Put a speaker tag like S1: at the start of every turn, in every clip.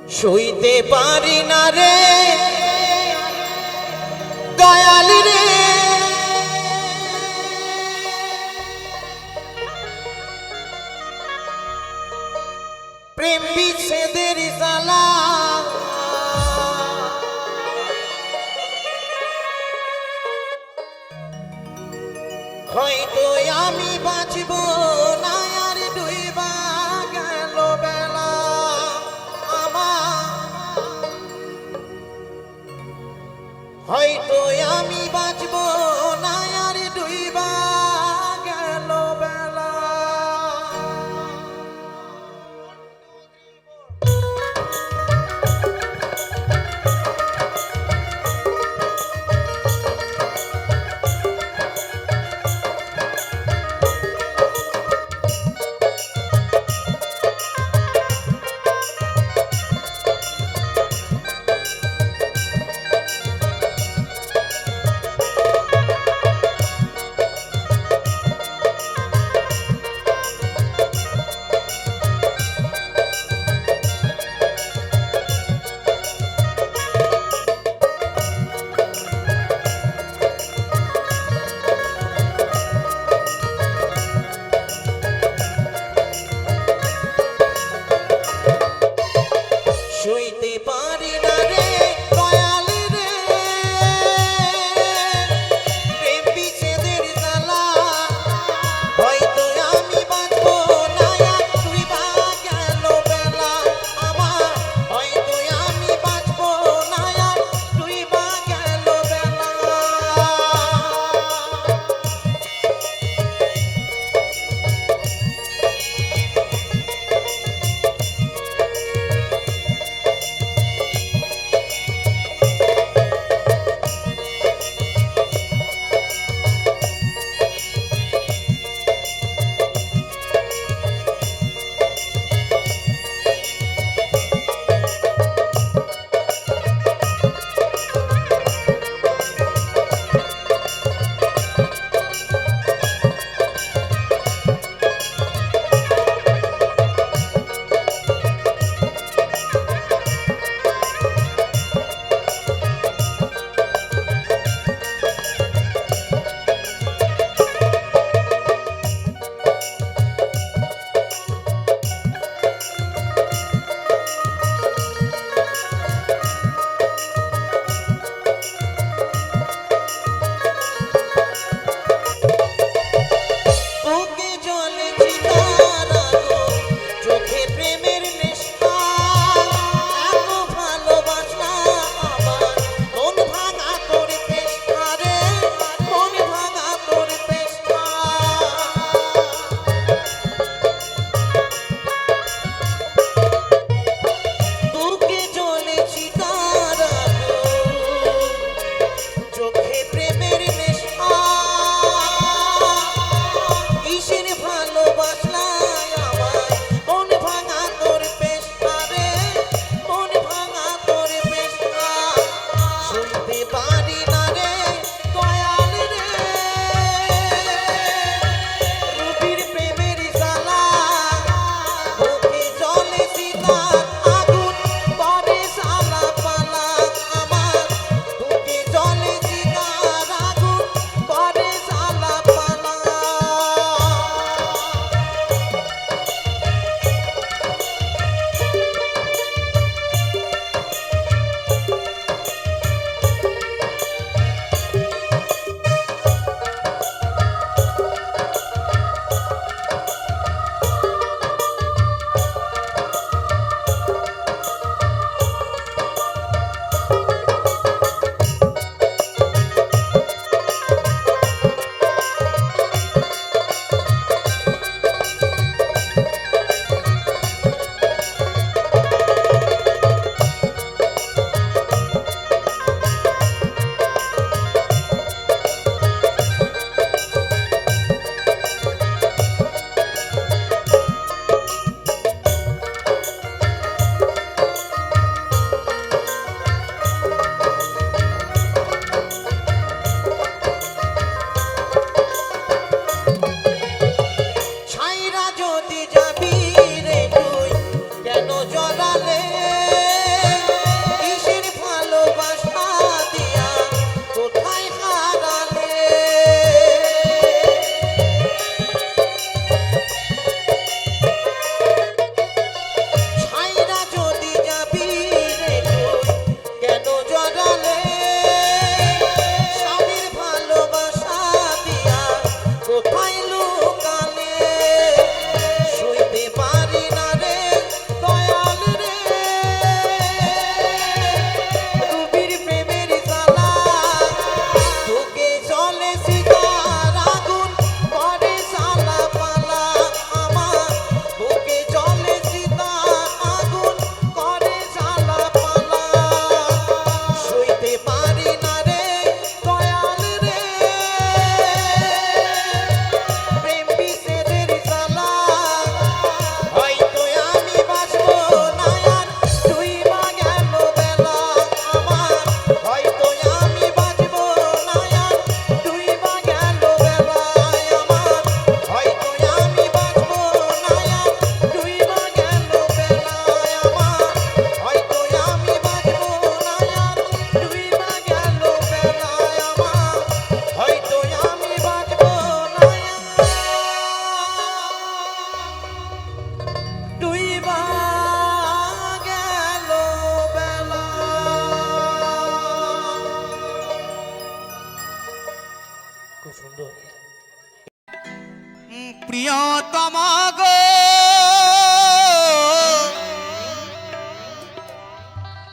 S1: সইতে পারি না রে দয়াল রে, প্রেম বিচ্ছেদের জ্বালা। হয়তো আমি বাঁচব না আর ডুইবা গেল বেলা আমার, হয়তো আমি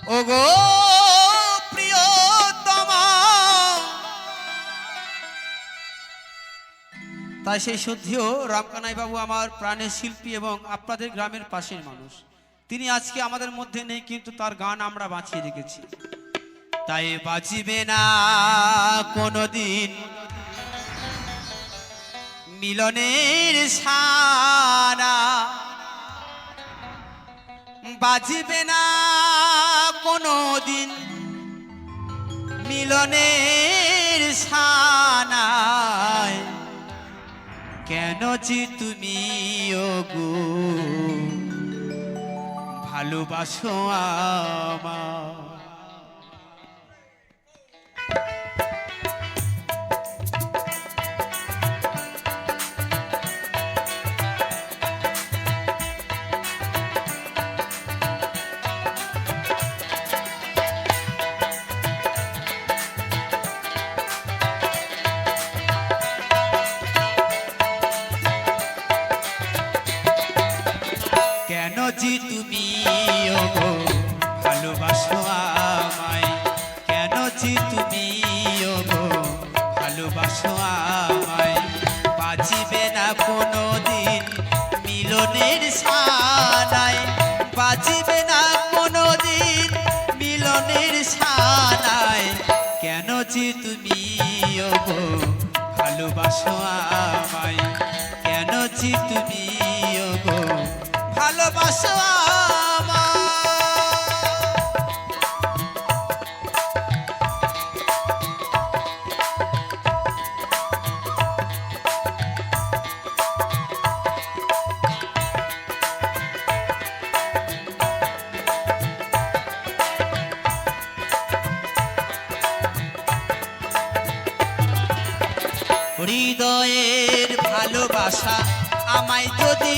S1: ওগো প্রিয়তমা। তাই সেই সত্যিও রামকানাই বাবু আমার প্রাণের শিল্পী এবং আপনাদের গ্রামের পাশের মানুষ। তিনি আজকে আমাদের মধ্যে নেই, কিন্তু তার গান আমরা বাঁচিয়ে রেখেছি। তাই বাঁচিবে না কোনোদিন মিলনের সানা, বাজিবে না কোনোদিন মিলনের সানায়। কেন যে তুমি ওগো ভালোবাসো আমায়। কেন যে তুমি ওগো ভালোবাসো আমায়, কেন যে তুমি ওগো ভালোবাসো আমায়। বাজিবে না কোনোদিন মিলনের সানায়, বাজিবে না কোনোদিন মিলনের সানায়। কেন যে তুমি ওগো ভালোবাসো আমায়, কেন যে তুমি ওগো ভালোবাসো আমায়। হৃদয়ের ভালোবাসা আমায় যদি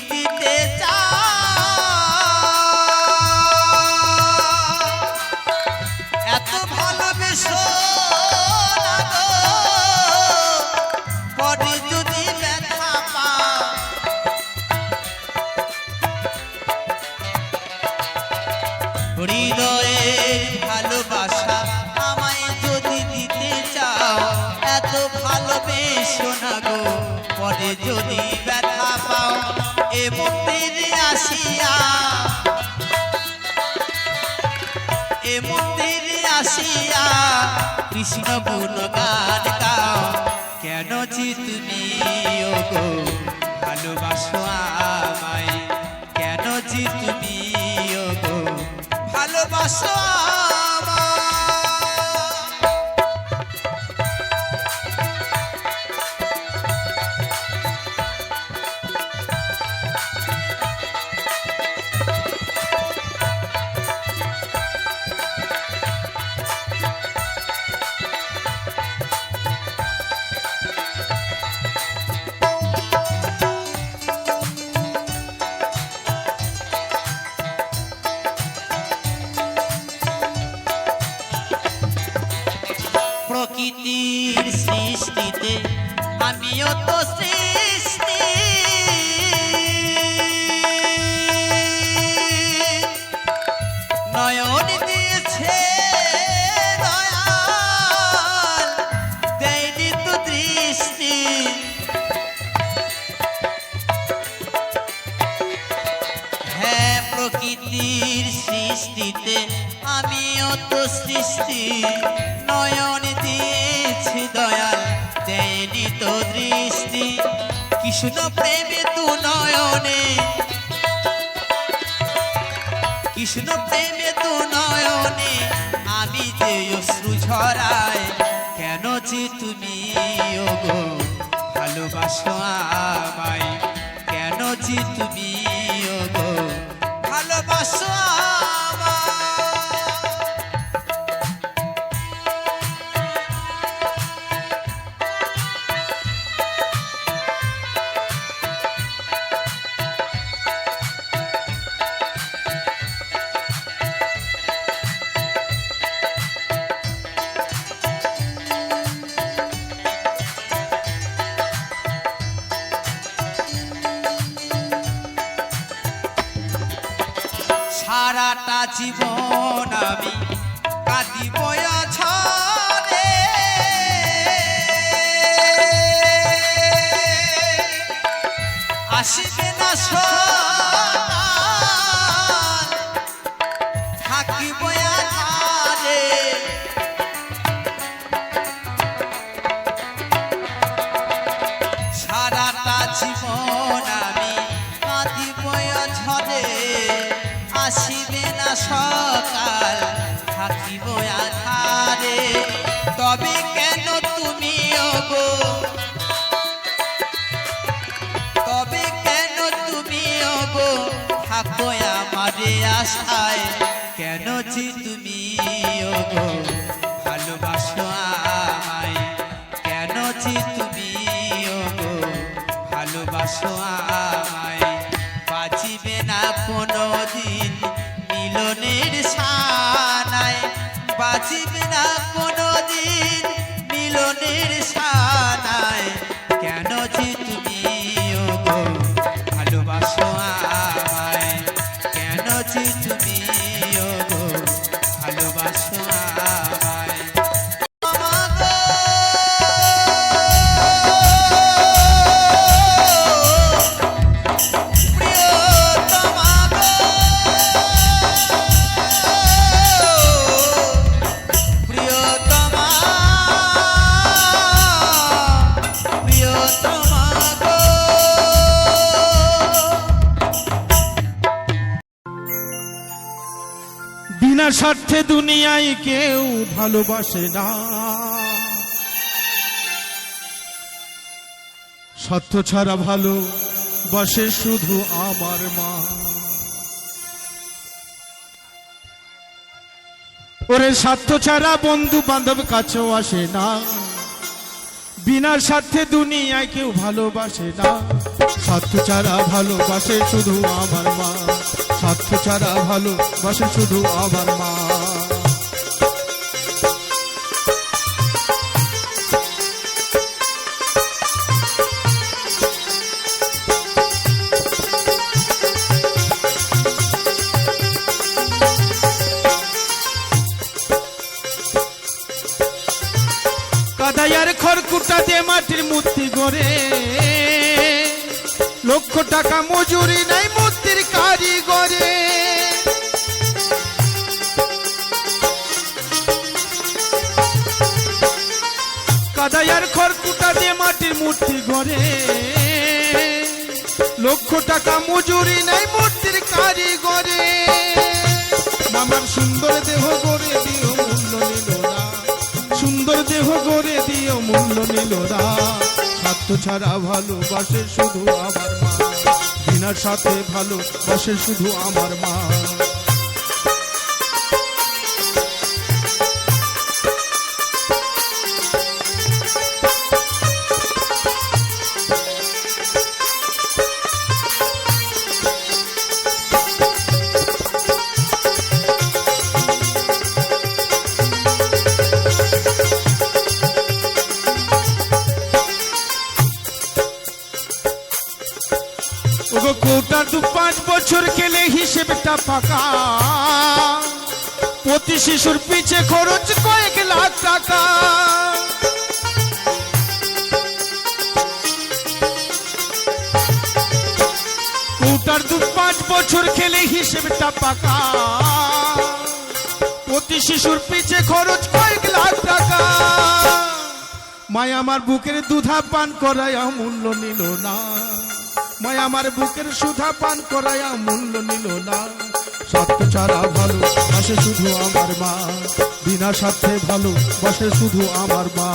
S1: দিতে চাও, এত ভালোবেসো না গো পরে যদি ব্যথা পাও। হৃদয়ের ভালোবাসা আমায় যদি দিতে চাও, এত ভালোবেসো না গো পরে যদি ব্যথা পাও। এ মন্দিরে আসিয়া, এ মন্দিরে আসিয়া কৃষ্ণ গুণগান গাও। কেন যে তুমি ওগো ভালোবাসো আমায়, কেন যে তুমি ওগো ভালোবাসো আমায়। প্রকৃতির সৃষ্টিতে আমিও তো সৃষ্টি, নয়ন দিয়েছে দয়াল দেয়নি তো দৃষ্টি। হ্যাঁ প্রকৃতির সৃষ্টিতে আমিও তো সৃষ্টি, নয়ন দিয়েছে দয়াল দেয়নি তো দৃষ্টি। কৃষ্ণ প্রেমে তু নয়নে, কৃষ্ণ প্রেমে তু নয়নে আমি যে অশ্রু ঝরাই। কেন যে তুমি ওগো ভালোবাসো আমায়, কেন যে তুমি ওগো ভালোবাসো আমায়। সারাটা জীবন আমি কাঁদিব ছলে আসিবে না সকাল থাকিব আধারে সারাটা জীবন আমি কাঁদিব ঝরে আসিবে না সকাল থাকিব আধারে তবে কেন তুমি ওগো তবে কেন তুমি ওগো থাকো আমারে আশায় কেন যে তুমি ওগো ভালোবাসো আমায় কেন যে তুমি ওগো ভালোবাসো আমায় বাঁচিবে না কোনো দিন মিলনের সানায় বাঁচিবে না কোনো দিন মিলনের সানায় কেন যে তুমি ওগো ভালোবাসো আমায় কেন যে তুমি ওগো ভালোবাসো আমায়
S2: বিনা স্বার্থে দুনিয়ায় কেউ ভালোবাসে না সত্য ছাড়া ভালোবাসে শুধু আমার মা ওরে স্বার্থ ছাড়া বন্ধু বান্ধব কাছেও আসে না বিনা স্বার্থে দুনিয়ায় কেউ ভালোবাসে না স্বার্থ ছাড়া ভালোবাসে শুধু আমার মা স্বার্থ ছাড়া ভালোবাসে শুধু আমার মা কাদায়ার খড়কুটা দিয়ে মাটির মূর্তি গড়ে লক্ষ টাকা মজুরি নাই মূর্তির কারিগরে কাদায়ার খড়কুটা দিয়ে মাটির মূর্তি গড়ে লক্ষ টাকা মজুরি নাই মূর্তির কারিগরে মামার সুন্দর দেহ গড়ে দিও মূল্য নিল না সুন্দর দেহ গড়ে দিও মূল্য নিল না স্বার্থ ছাড়া ভালোবাসে শুধু আমার মা বিনা সাথে ভালোবাসে শুধু আমার মা কোটা 5 বছর খেলে হিসেবটা ফাঁকা প্রতি শিশুর পিছে খরচ কয়েক লাখ টাকা কোটার 5 বছর খেলে হিসেবটা ফাঁকা প্রতি শিশুর পিছে খরচ কয়েক লাখ টাকা মায়া আমার বুকের দুধা পান করায় মূল্য নিল না মায়া আমার বুকের সুধা পান করায়া মূল্য নিল না স্বার্থ ছাড়া ভালোবাসে শুধু আমার মা বিনা স্বার্থে ভালোবাসে শুধু আমার মা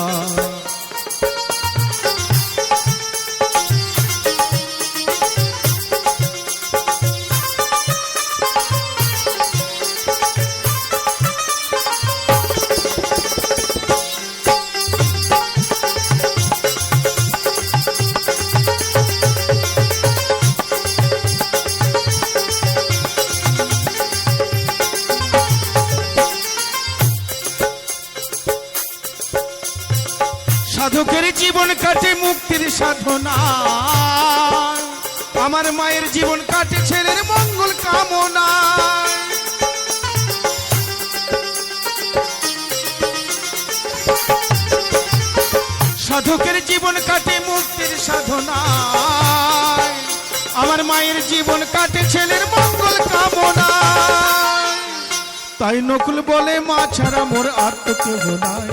S2: সাধকের জীবন কাটে মুক্তির সাধনা আমার মায়ের জীবন কাটে ছেলের মঙ্গল কামনা জীবন কাটে মুক্তির সাধনায়, আমার মায়ের জীবন কাটে ছেলের মঙ্গল কামনায়। তাই নকুল বলে মা ছাড়া মোর আর তো কেহ নাই,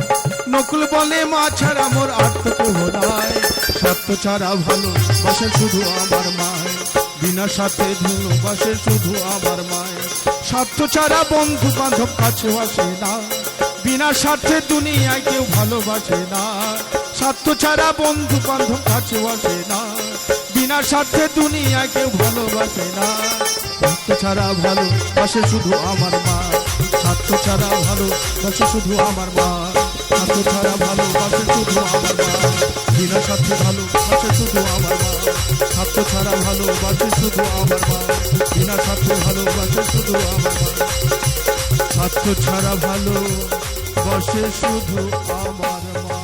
S2: নকুল বলে মা ছাড়া মোর আর তো কেহ নাই। স্বার্থ ছাড়া ভালো বাসে শুধু আমার মায়, বিনা স্বার্থে ভালোবাসে শুধু আমার মায়। স্বার্থ ছাড়া বন্ধু বান্ধব কাছে আসে না, বিনা স্বার্থে দুনিয়ায় কেউ ভালোবাসে না। স্বার্থ ছাড়া বন্ধু বান্ধব কাছে আসে না, বিনা স্বার্থে দুনিয়ায় কেউ ভালোবাসে না। স্বার্থ ছাড়া ভালোবাসে শুধু আমার মা, স্বার্থ ছাড়া ভালোবাসে শুধু আমার মা। স্বার্থ ছাড়া ভালোবাসে শুধু আমার মা, বিনা স্বার্থে ভালোবাসে শুধু আমার মা। স্বার্থ ছাড়া ভালোবাসে শুধু আমার মা, বিনা স্বার্থে ভালোবাসে শুধু আমার মা। স্বার্থ ছাড়া ভালোবাসে শুধু আমার মা।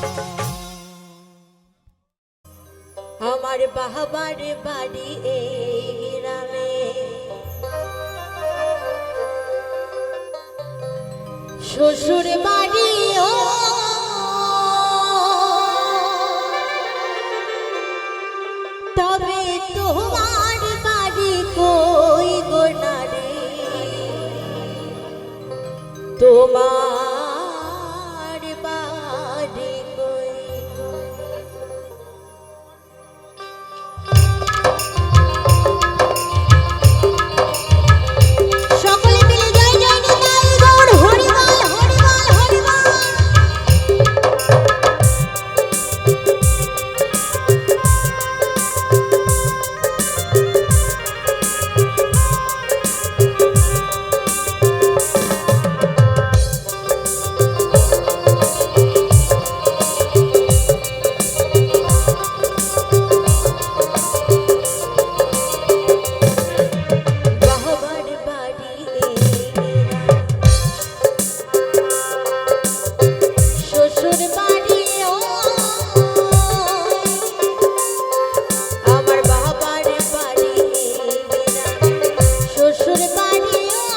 S3: আমার বাবার বাড়ি এই গ্রামে, শ্বশুর বাড়ি ও তবে তোমার বাড়ি কই গো নারী, তোমার বাড়ি কই গো। সকলে মিলে জয় জয় নিতাই গৌর হরিবল হরিবল হরিবল। বাবার বাড়ি এই শ্বশুর বাড়ি ও আমার বাবার বাড়ি শ্বশুর বাড়ি ও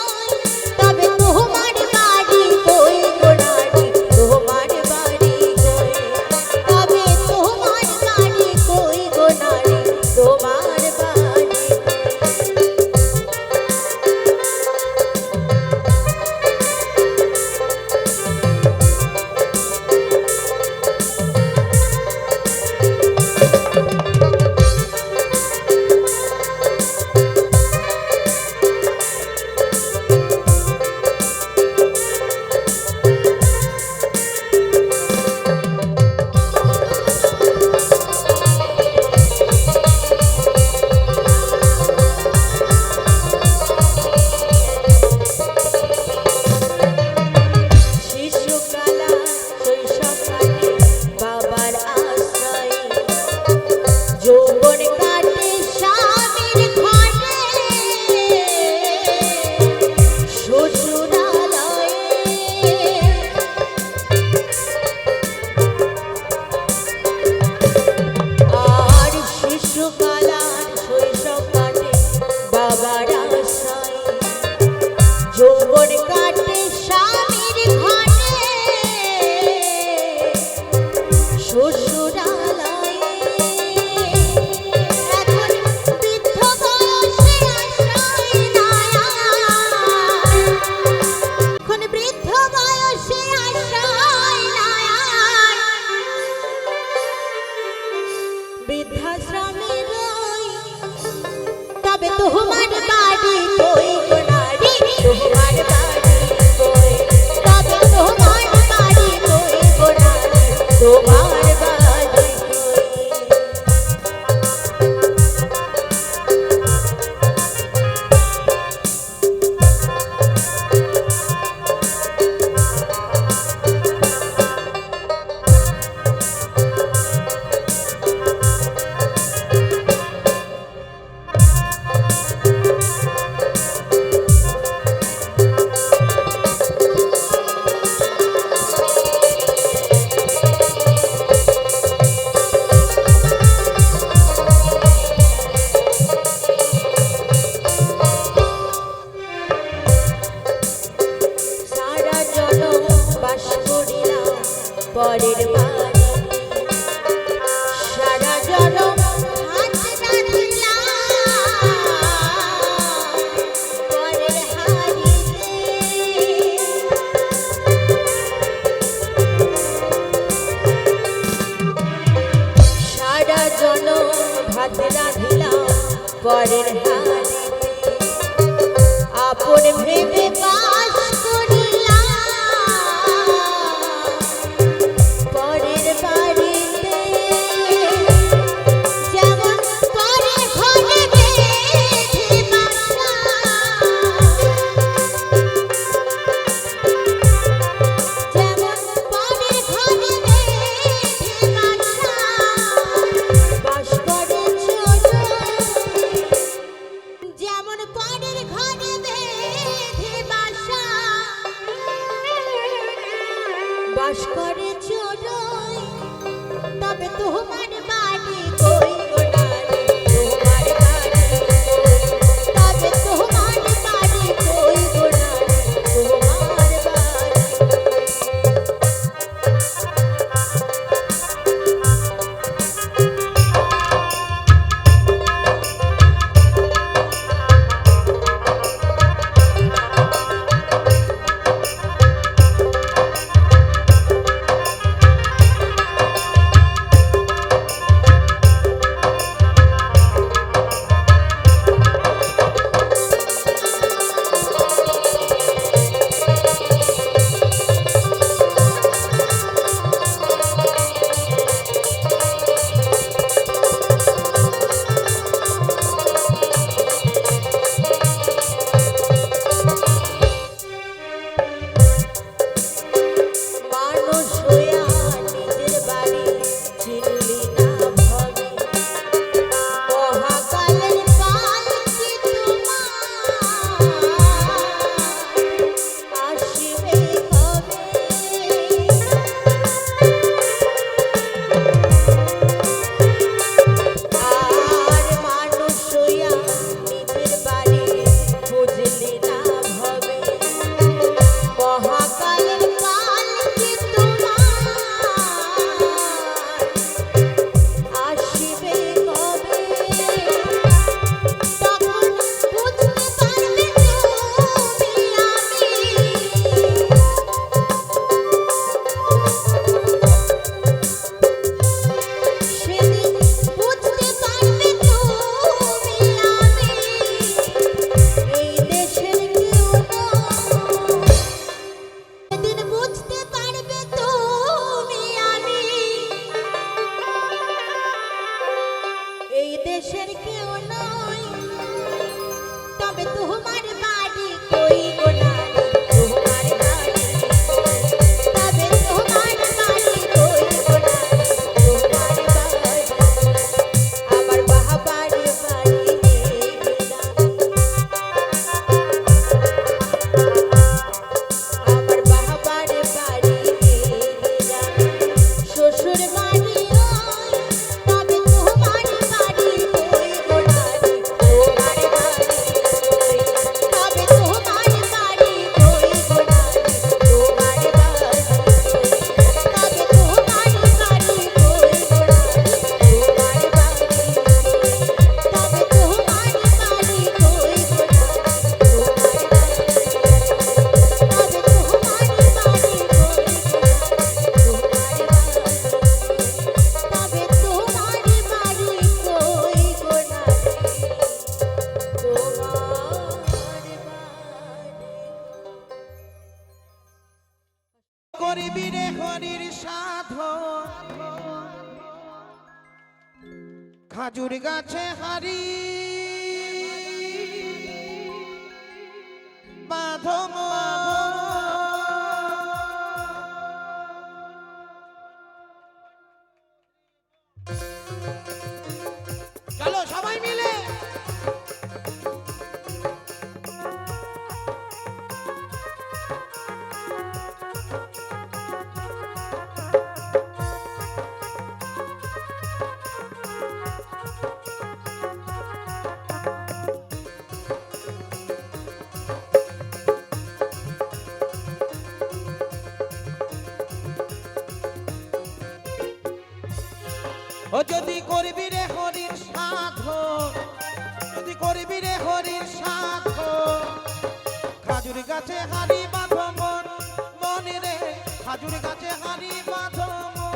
S3: তবে তোমার বাড়ি কই গো নারী, তোমার বাড়ি কই, তবে তোমার বাড়ি কই গো নারী, তোমার বাড়ি কই। শিশুকালা শৈশবকালে বাবার আশ্রয়, যৌবন কাটে স্বামীর ঘরে, শ্বশুরালয়ে আর শিশুকালার শৈশব কাটে বাবার আশ্রয়, যৌবন কাটে স্বামীর ঘরে, শ্বশুরালয়ে। এখন বৃদ্ধ বয়সে আশ্রয় নাই আর, এখন বৃদ্ধ বয়সে আশ্রয় নাই আর, বৃদ্ধাশ্রমে রই, তবে তোমার বাড়ি কই গো নারী, তোমার বাড়ি কই, তবে তোমার বাড়ি কই গো নারী, তোমার বাড়ি কই। পরের বাড়ি বাস করে চোরই তবে তোমার বাড়ি কই গো নারী তোমার বাড়ি তবে তোমার বাড়ি কই গো নারী তোমার বাড়ি মানুষ হইয়া নিজের বাড়ি চিনলি না ভবে মহাকালের কাল কি তোমার আসবে কবে আর মানুষ হইয়া নিজের বাড়ি বুঝলি না ভবে মহাকালের কাল কি তোমার আসবে কবে তখন বুঝতে পারবে তুমি আমি সেদিন বুঝতে পারবে তুমি আমি এই দেশের কেউ নয় সেদিন বুঝতে পারবে তুমি আমি এই দেশের কেউ নয় তবে তোমার বাড়ি কই গো নারী তোমার বাড়ি তবে তোমার বাড়ি কই গো নারী তোমার বাড়ি আমার বাবার বাড়ি আমার বাবার বাড়ি শ্বশুর বাড়ি তবে তোমার বাড়ি কই গো নারী তোমার বাড়ি তবে তোমার বাড়ি কই গো নারী তোমার বাড়ি তবে তোমার বাড়ি কই গো নারী তোমার বাড়ি তবে তোমার বাড়ি কই গো
S2: করিবি রে হরির সাধন খাজুর গাছে হারি বাঁধম চলো সবাই মিলে ও যদি করবি রে হরির সাধন যদি করবি রে হরির সাধন খাজুর গাছে হারি বাঁধো মন মনে রে খাজুর গাছে হারি বাঁধো মন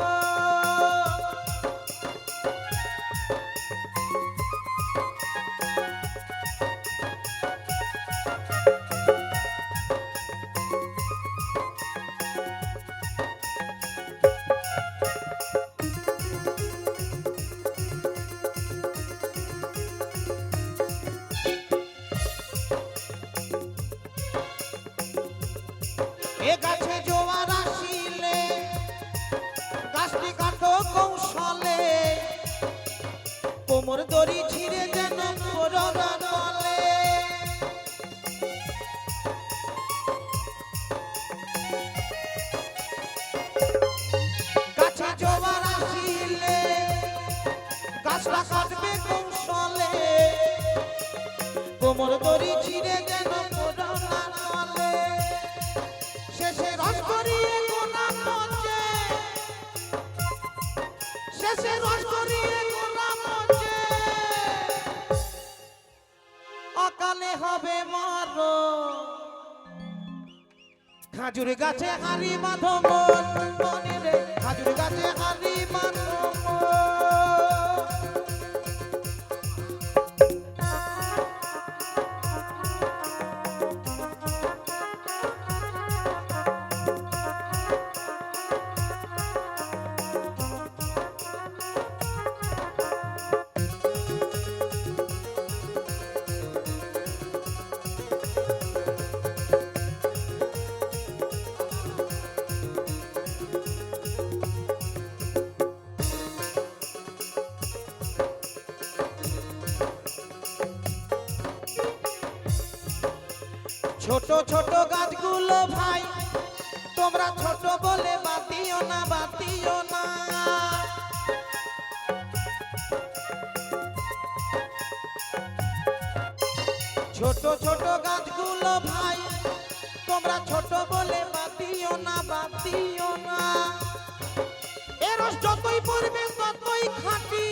S2: এ গাছে জোয়ার আসিলে গাছটি কাটো কৌশলে কোমর দড়ি ছিঁড়ে যেন করোনা নলে
S4: কোমর দড়ি ছিঁড়ে যেন পড়ো না তলে শেষে রস করিয়ে গোনা পচে শেষে রস করিয়ে গোনা পচে অকালে হবে মরো খাজুর গাছে হারি বাঁধো মন মনে রে খাজুর গাছে হারি বাঁধো মন। ছোট ছোট গাছগুলো ভাই তোমরা ছোট বলে বাতিও না বাতিও না ছোট ছোট গাছগুলো ভাই তোমরা ছোট বলে বাতিও না বাতিও না এ রস যতই পড়বে ততই খাঁটি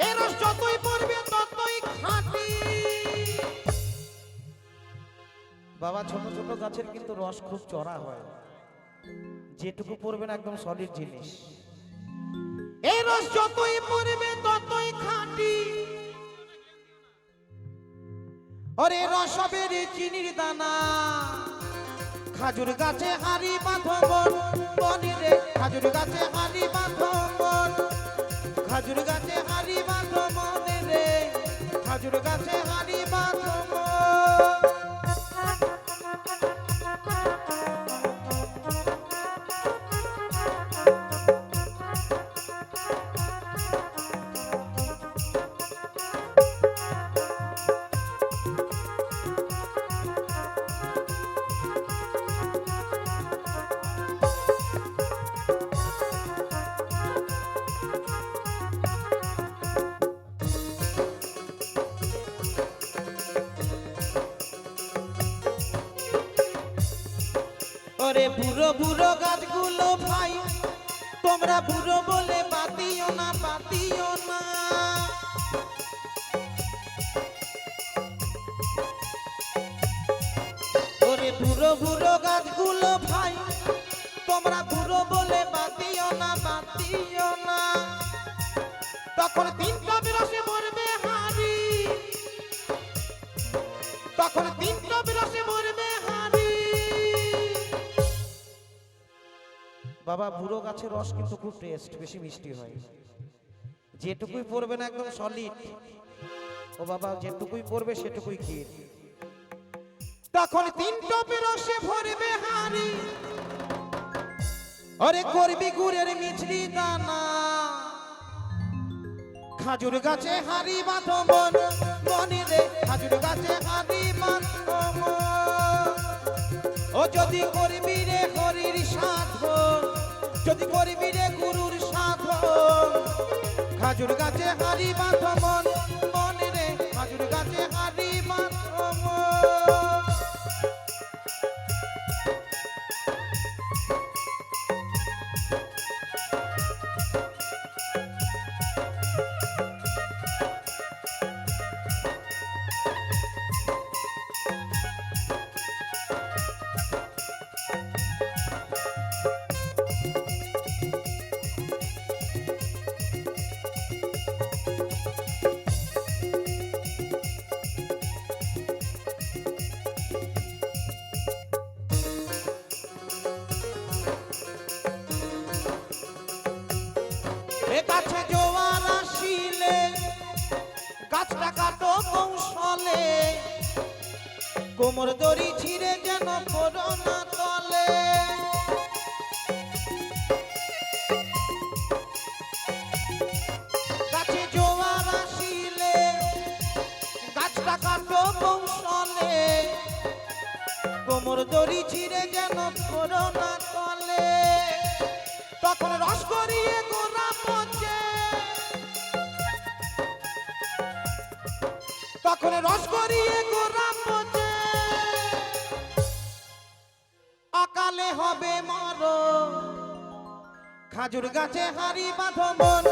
S4: এ রস যতই পড়বে ততই খাঁটি। বাবা ছোট ছোট গাছের কিন্তু রস খুব চড়া হয় যেটুকু পড়বে না একদম সলিড জিনিস এই রস যতই পড়বে ততই খাঁটি ওরে রস হবে রে চিনির দানা খাজুর গাছে হারি বাঁধো মন বনে রে খাজুর গাছে হারি বাঁধো মন খাজুর গাছে হারি বাঁধো মনে রে খাজুর গাছে হারি বাঁধো মন। ওরে বুড়ো বুড়ো গাছগুলো ভাই তোমরা বুড়ো বলে বাতিও না বাতিও না ওরে বুড়ো বুড়ো গাছগুলো ভাই তোমরা বুড়ো বলে বাতিও না বাতিও না তখন তিনটা বিরসে মরবে হারি তখন তিনটা বিরসে মরবে হারি। বাবা বুড়ো গাছের রস কিন্তু খুব টেস্ট বেশি মিষ্টি হয় যেটুকুই পড়বে না একদম সলিড ও বাবা যেটুকুই পড়বে সেটুকুই ক্ষীর তখন তিন টপের রসে ভরবে হাড়ি আরে করবি গুড়ের মিছরি দানা খাজুর গাছে হাড়ি বাঁধো মন মনে রে খাজুর গাছে হাড়ি বাঁধো মন ও যদি করবি রে হরির সাধন যদি করবি রে গুরুর সাধন খাজুর গাছে হাড়ি বাঁধো মন মনে রে খাজুর গাছে হাড়ি বাঁধো মন। গাছে জোয়ার আসিলে গাছটা কাটো কৌশলে কোমর দড়ি ছিঁড়ে যেন পড়ো না তলে গাছে জোয়ার আসিলে গাছটা কাটো কৌশলে কোমর দড়ি ছিঁড়ে যেন পড়ো না তলে তখন রস করিয়ে গোড়া পচে যখন রস করিয়ে গোরা পচে অকালে হবে মরো খাজুর গাছে হারি বাঁধো মন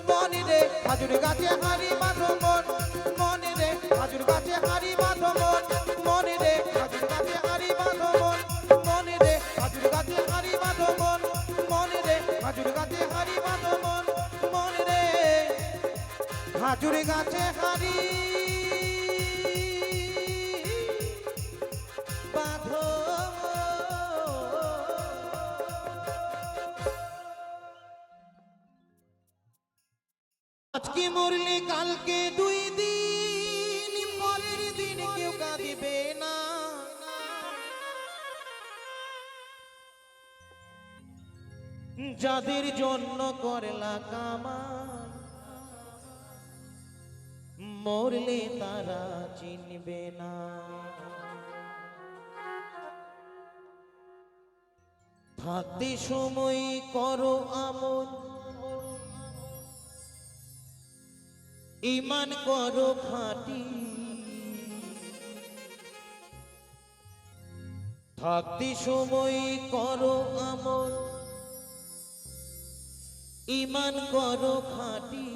S4: মনি রে খাজুর গাছে হারি বাঁধো মন মনি রে খাজুর গাছে হারি বাঁধো মন মনি রে খাজুর গাছে হারি বাঁধো মন মনি রে খাজুর গাছে হারি বাঁধো মন মনি রে খাজুর গাছে হারি বাঁধো মন মনি রে খাজুর গাছে হারি বাঁধো আজকে মরলে কালকে 2 দিন পরের দিন কেউ কাঁদিবে না যাদের জন্য করলা কামাই মরলে তারা চিনবে না থাকতে সময় করো আমল ঈমান করো খাঁটি থাকতে সময় করো আমল ঈমান করো খাঁটি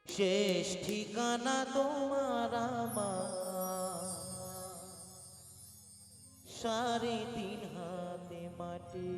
S4: শেষ ঠিকানা তোমার আমার 3.5 হাতে মাটি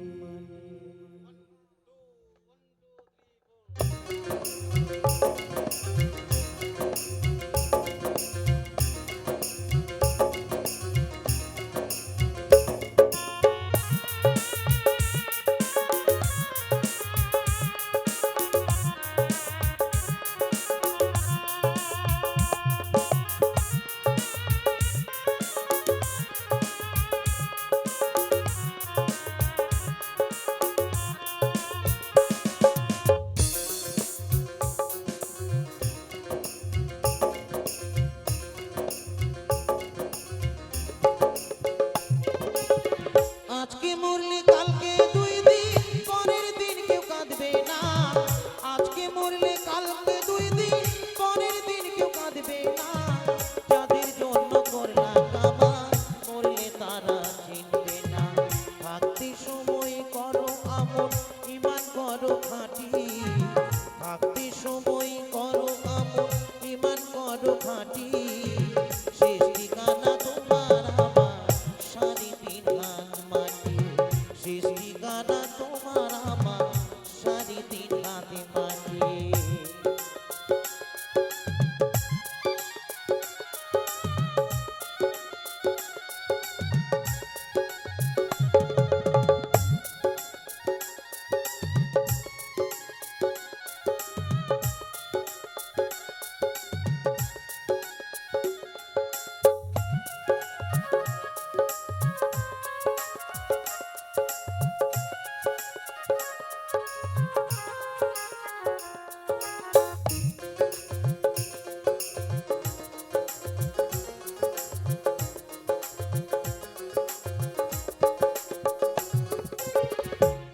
S4: আজকে মরলে কালকে 2 দিন পরের দিন কেউ কাঁদবে না আজকে মরলে কালকে 2 দিন পরের দিন কেউ কাঁদবে না যাদের জন্য করলা কামাই মরলে তারা চিনবে না থাকতে সময় করো আমল ঈমান করো খাঁটি থাকতে সময় করো আমল ঈমান করো খাঁটি শেষ ঠিকানা তোমার আমার 3.5 হাত মাটি শেষ ঠিকানা তোমার আমার 3.5 হাতে মাটি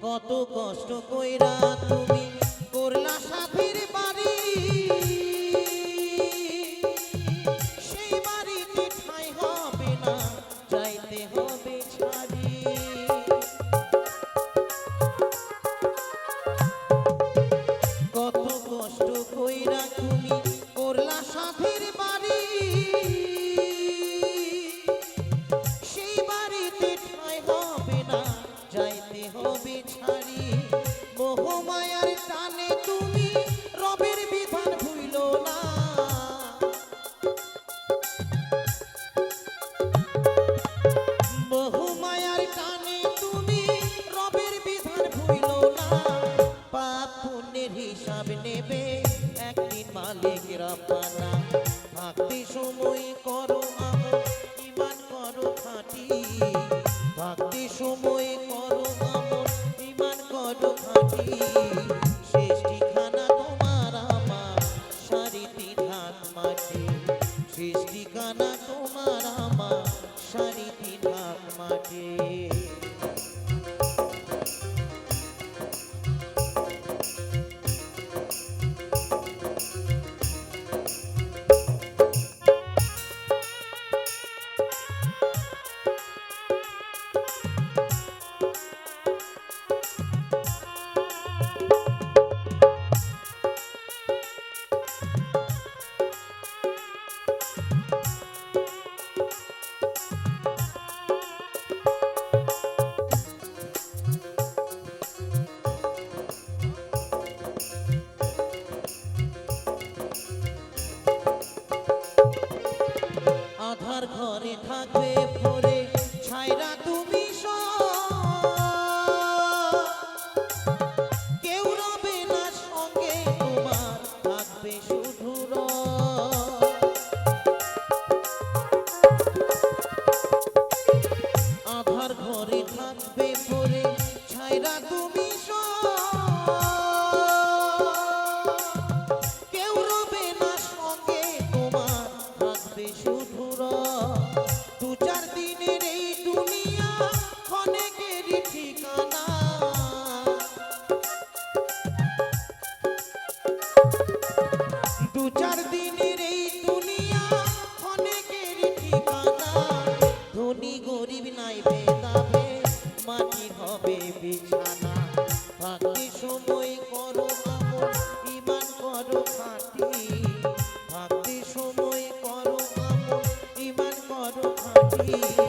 S4: কত কষ্ট কইরা তুমি করলা সাথীর বাড়ি সেই বাড়িতে ঠাঁই হবে না যাইতে হবে ছাড়ি কত কষ্ট কইরা তুমি করলা সাথীর বাড়ি সেই বাড়িতে ঠাঁই হবে না যাইতে হবে ছাড়ি মোহমায়ার টানে তুমি রবের বিধান ভুইলো না মোহমায়ার টানে তুমি রবের বিধান ভুইলো না পাপ পুণ্যের হিসাব নেবে একদিন মালিক রাব্বানা থাকতে সময় করো আমল ঈমান করো খাঁটি থাকতে সময় করো আমল ঈমান করো খাঁটি শেষ ঠিকানা তোমার আমার 3.5 হাত মাটি শেষ ঠিকানা তোমার আমার 3.5 হাত মাটি আধার ঘরে থাকবে পরে ছাইরা তুমি কেউ রবে না সঙ্গে তোমার থাকবে শুধু আধার ঘরে থাকবে পরে ছাইরা তুমি কেউ রবে না সঙ্গে তোমার থাকবে শুধু দু চার দিনের এই দুনিয়া অনেকেরই ঠিকানা দু চার দিনের এই দুনিয়া অনেকেরই ঠিকানা ধনী গরিব নাই ভেদাবে মাটির হবে বিছানা থাকতে সময় করো আমল ইমান করো খাঁটি থাকতে সময় করো আমল ইমান করো খাঁটি